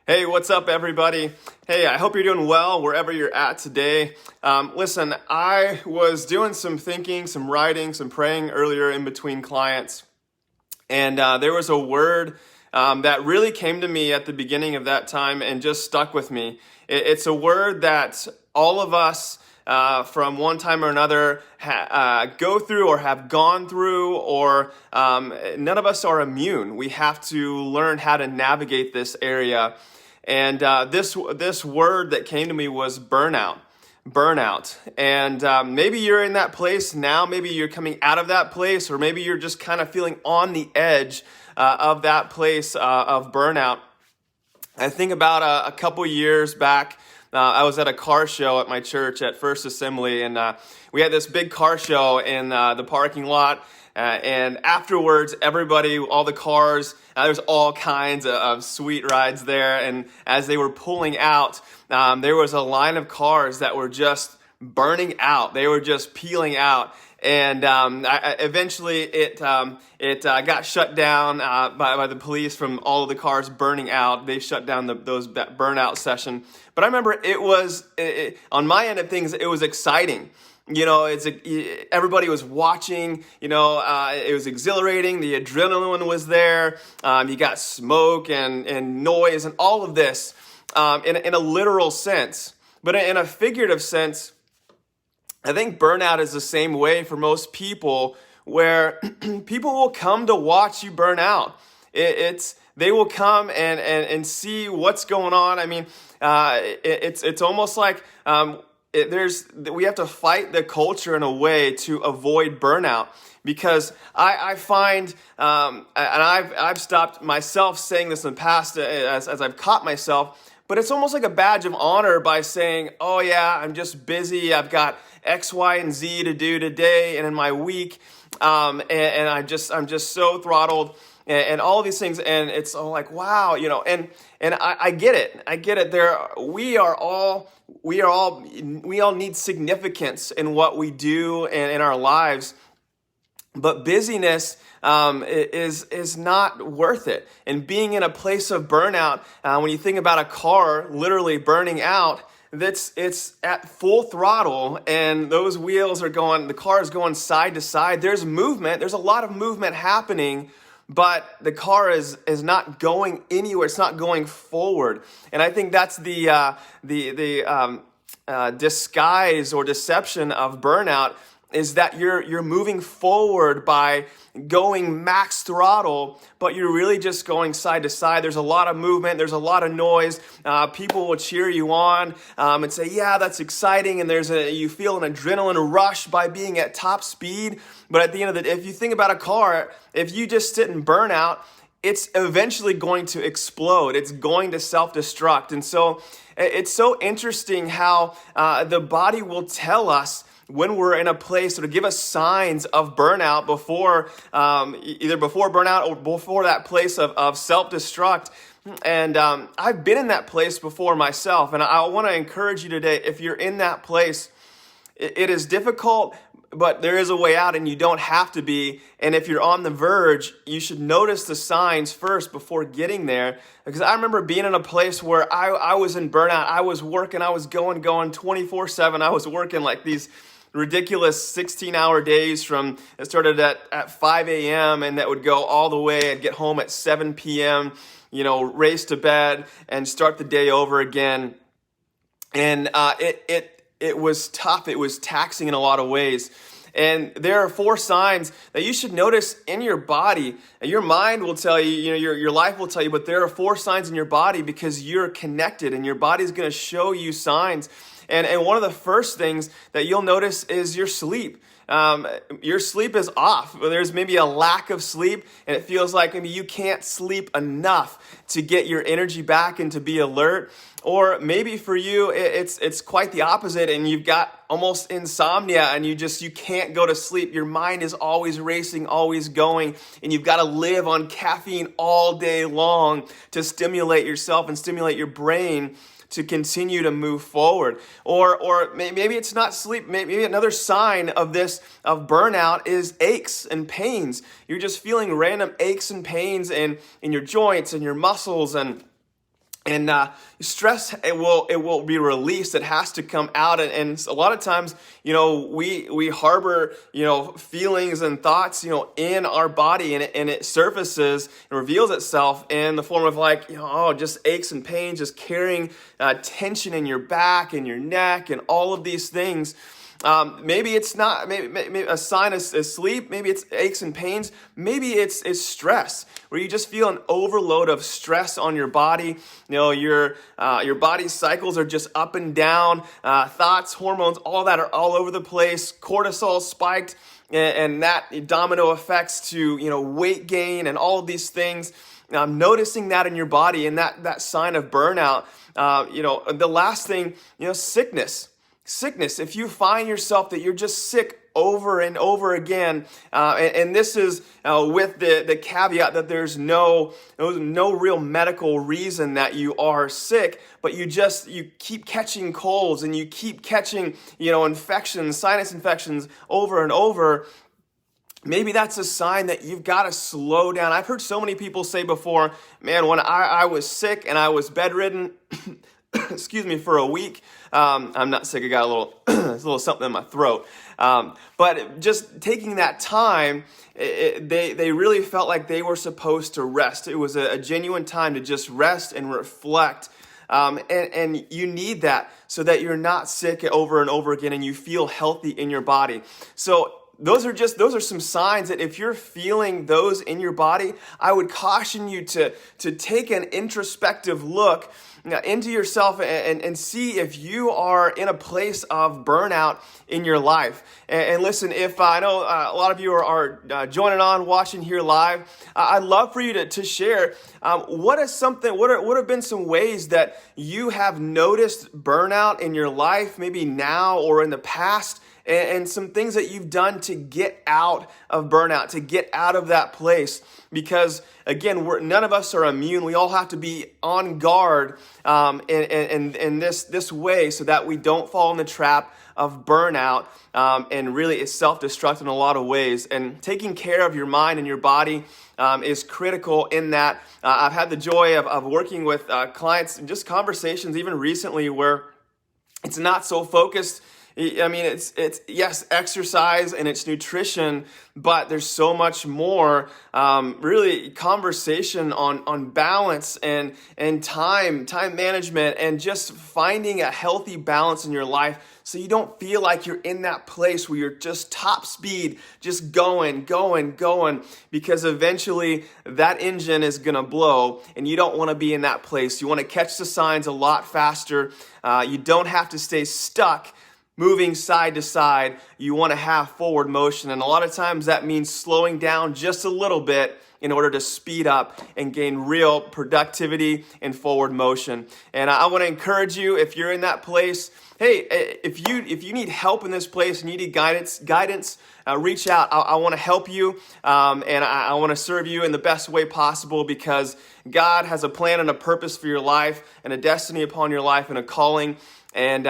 Hey, what's up, everybody? Hey, I hope you're doing well wherever you're at today. Listen, I was doing some thinking, some writing, some praying earlier in between clients, and there was a word that really came to me at the beginning of that time and just stuck with me. It's a word that all of us from one time or another go through or have gone through, or none of us are immune. We have to learn how to navigate this area. And this word that came to me was burnout. Burnout. And maybe you're in that place now. Maybe you're coming out of that place, or maybe you're just kind of feeling on the edge of that place of burnout. I think about a couple years back, I was at a car show at my church at First Assembly, and we had this big car show in the parking lot. And afterwards, everybody, all the cars, there's all kinds of sweet rides there. And as they were pulling out, there was a line of cars that were just burning out. They were just peeling out. And eventually it got shut down by the police from all of the cars burning out. They shut down that burnout session. But I remember on my end of things, it was exciting. You know, everybody was watching. It was exhilarating. The adrenaline was there. You got smoke and noise and all of this in a literal sense. But in a figurative sense, I think burnout is the same way for most people, where people will come to watch you burn out. They will come and see what's going on. I mean, it's almost like we have to fight the culture in a way to avoid burnout, because I find, and I've stopped myself saying this in the past as I've caught myself, but it's almost like a badge of honor by saying, oh yeah, I'm just busy, I've got X, Y, and Z to do today and in my week, and I'm just so throttled, and all of these things, and it's all like, wow, and I get it. We all need significance in what we do and in our lives, but busyness is not worth it. And being in a place of burnout, when you think about a car literally burning out, it's at full throttle, and those wheels the car is going side to side. There's movement. There's a lot of movement happening, but the car is not going anywhere. It's not going forward. And I think that's the disguise or deception of burnout, is that you're moving forward by going max throttle, but you're really just going side to side. There's a lot of movement. There's a lot of noise. People will cheer you on and say, yeah, that's exciting. And you feel an adrenaline rush by being at top speed. But at the end of the day, if you think about a car, if you just sit in burnout, it's eventually going to explode. It's going to self-destruct. And so it's so interesting how the body will tell us when we're in a place, or to give us signs of burnout either before burnout or before that place of self-destruct. And I've been in that place before myself. And I want to encourage you today, if you're in that place, it is difficult, but there is a way out, and you don't have to be. And if you're on the verge, you should notice the signs first before getting there. Because I remember being in a place where I was in burnout. I was working. I was going 24/7. I was working like these ridiculous 16-hour days. It started at 5 a.m. and that would go all the way. I'd get home at 7 p.m., race to bed and start the day over again. And it was tough. It was taxing in a lot of ways. And there are 4 signs that you should notice in your body. Your mind will tell you, your life will tell you, but there are 4 signs in your body, because you're connected and your body's going to show you signs. And one of the first things that you'll notice is your sleep. Your sleep is off. There's maybe a lack of sleep, and it feels like maybe you can't sleep enough to get your energy back and to be alert. Or maybe for you, it's quite the opposite, and you've got almost insomnia, and you can't go to sleep. Your mind is always racing, always going, and you've got to live on caffeine all day long to stimulate yourself and stimulate your brain to continue to move forward. Or maybe it's not sleep. Maybe another sign of burnout is aches and pains. You're just feeling random aches and pains in your joints and your muscles, and And stress, it will be released. It has to come out, and a lot of times, we harbor feelings and thoughts in our body, and it surfaces and reveals itself in the form of just aches and pains, just carrying tension in your back and your neck, and all of these things. Maybe it's not. Maybe a sign is sleep. Maybe it's aches and pains. Maybe it's stress, where you just feel an overload of stress on your body. Your body's cycles are just up and down. Thoughts, hormones, all that are all over the place. Cortisol spiked, and that domino effects to weight gain and all of these things. Noticing that in your body, and that sign of burnout. The last thing, sickness. Sickness, if you find yourself that you're just sick over and over again, and this is with the caveat that there's no real medical reason that you are sick, but you keep catching colds and you keep catching infections, sinus infections over and over. Maybe that's a sign that you've got to slow down. I've heard so many people say before, man, when I was sick and I was bedridden, excuse me, for a week. I'm not sick. I got a little something in my throat. But just taking that time, they really felt like they were supposed to rest. It was a genuine time to just rest and reflect. And you need that so that you're not sick over and over again, and you feel healthy in your body. So those are some signs that if you're feeling those in your body, I would caution you to take an introspective look into yourself and see if you are in a place of burnout in your life. And listen, if I know a lot of you are joining on, watching here live, I'd love for you to share what have been some ways that you have noticed burnout in your life, maybe now or in the past, and some things that you've done to get out of burnout, to get out of that place. Because again, none of us are immune. We all have to be on guard in this way so that we don't fall in the trap of burnout. And really, it's self-destruct in a lot of ways. And taking care of your mind and your body is critical in that. I've had the joy of working with clients and just conversations even recently where it's not so focused. I mean, it's yes, exercise and it's nutrition, but there's so much more, really conversation on balance and time management, and just finding a healthy balance in your life so you don't feel like you're in that place where you're just top speed, just going, because eventually that engine is going to blow, and you don't want to be in that place. You want to catch the signs a lot faster. You don't have to stay stuck moving side to side. You want to have forward motion. And a lot of times that means slowing down just a little bit in order to speed up and gain real productivity and forward motion. And I want to encourage you, if you're in that place, hey, if you need help in this place and you need guidance, reach out. I want to help you, and I want to serve you in the best way possible, because God has a plan and a purpose for your life, and a destiny upon your life, and a calling. And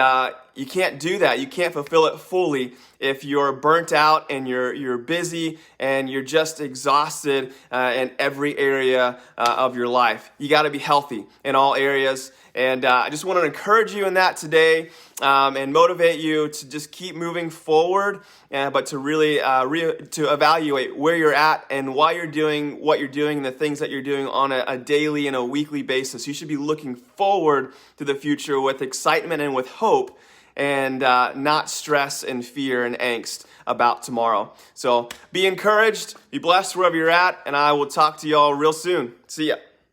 you can't do that. You can't fulfill it fully if you're burnt out and you're busy and you're just exhausted in every area of your life. You got to be healthy in all areas. And I just want to encourage you in that today, and motivate you to just keep moving forward, but to really to evaluate where you're at and why you're doing what you're doing and the things that you're doing on a daily and a weekly basis. You should be looking forward to the future with excitement and with hope, and not stress and fear and angst about tomorrow. So be encouraged, be blessed wherever you're at, and I will talk to y'all real soon. See ya.